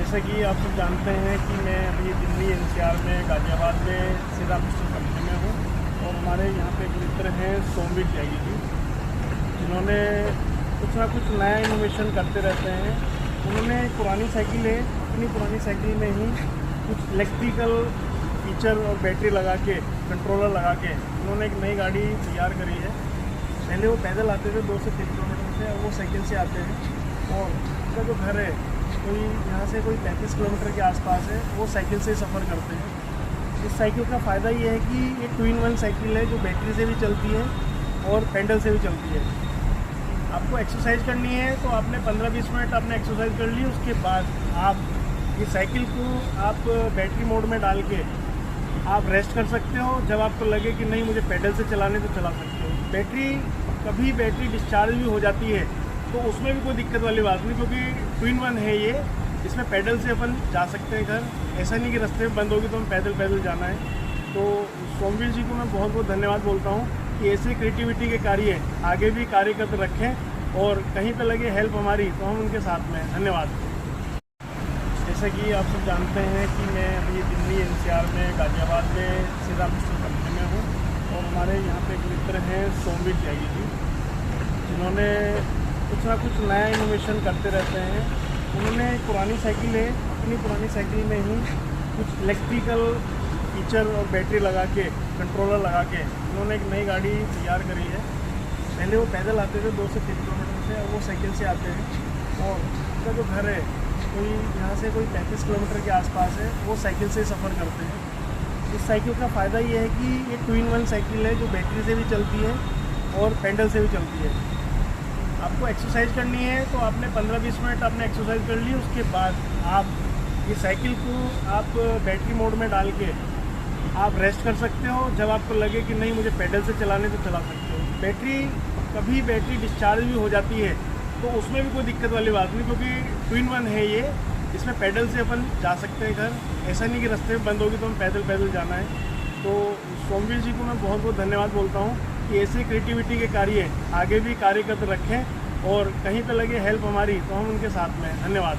जैसा कि आप सब जानते हैं कि मैं अभी दिल्ली एनसीआर में गाज़ियाबाद में सीधा पिस्टल कंपनी में हूँ और हमारे यहाँ पे एक मित्र हैं सोमवीर त्यागी जी, जिन्होंने कुछ ना कुछ नया इनोवेशन करते रहते हैं। उन्होंने पुरानी साइकिल है, अपनी पुरानी साइकिल में ही कुछ इलेक्ट्रिकल फीचर और बैटरी लगा के, कंट्रोलर लगा के उन्होंने एक नई गाड़ी तैयार करी है। पहले वो पैदल आते थे 2 से 3 किलोमीटर से, अब वो साइकिल से आते हैं और उनका जो घर है कोई यहाँ से कोई 35 किलोमीटर के आसपास है, वो साइकिल से ही सफ़र करते हैं। इस साइकिल का फ़ायदा ये है कि ये 2-in-1 साइकिल है जो बैटरी से भी चलती है और पैडल से भी चलती है। आपको एक्सरसाइज करनी है तो आपने 15-20 मिनट आपने एक्सरसाइज कर ली, उसके बाद आप ये साइकिल को आप बैटरी मोड में डाल के आप रेस्ट कर सकते हो। जब आपको लगे कि नहीं मुझे पैडल से चलाने तो चला सकते हो। कभी बैटरी डिस्चार्ज भी हो जाती है तो उसमें भी कोई दिक्कत वाली बात नहीं, क्योंकि 2-in-1 है ये। इसमें पैडल से अपन जा सकते हैं घर, ऐसा नहीं कि रास्ते में बंद होगी तो हम पैदल जाना है। तो सोमवीर जी को मैं बहुत बहुत धन्यवाद बोलता हूँ कि ऐसे क्रिएटिविटी के कार्य आगे भी कार्य करते रखें और कहीं पे लगे हेल्प हमारी तो हम उनके साथ में। धन्यवाद। जैसा कि आप सब जानते हैं कि मैं अभी दिल्ली एनसीआर में गाज़ियाबाद में सीधा पिस्टल कंपनी में हूँ और हमारे यहाँ पे एक मित्र हैं सोमवीर त्यागी जी, जिन्होंने कुछ ना कुछ नया इनोवेशन करते रहते हैं। उन्होंने पुरानी साइकिल है, अपनी पुरानी साइकिल में ही कुछ इलेक्ट्रिकल फीचर और बैटरी लगा के, कंट्रोलर लगा के उन्होंने एक नई गाड़ी तैयार करी है। पहले वो पैदल आते थे 2 से 3 किलोमीटर से, अब वो साइकिल से आते हैं और उनका जो घर है कोई यहाँ से कोई 35 किलोमीटर के आसपास है, वो साइकिल से ही सफ़र करते हैं। इस साइकिल का फ़ायदा ये है कि ये 2-in-1 साइकिल है जो बैटरी से भी चलती है और पैडल से भी चलती है। आपको एक्सरसाइज करनी है तो आपने 15-20 मिनट आपने एक्सरसाइज कर ली, उसके बाद आप ये साइकिल को आप बैटरी मोड में डाल के आप रेस्ट कर सकते हो। जब आपको लगे कि नहीं मुझे पैडल से चलाने तो चला सकते हो। कभी बैटरी डिस्चार्ज भी हो जाती है तो उसमें भी कोई दिक्कत वाली बात नहीं, क्योंकि 2-in-1 है ये। इसमें पैडल से अपन जा सकते हैं घर, ऐसा नहीं कि रास्ते में बंद होगी तो हम पैदल जाना है। तो सोमवीर जी को मैं बहुत बहुत धन्यवाद बोलता हूँ कि ऐसे क्रिएटिविटी के कार्य आगे भी कार्य करते रखें और कहीं पे लगे हेल्प हमारी तो हम उनके साथ में। धन्यवाद।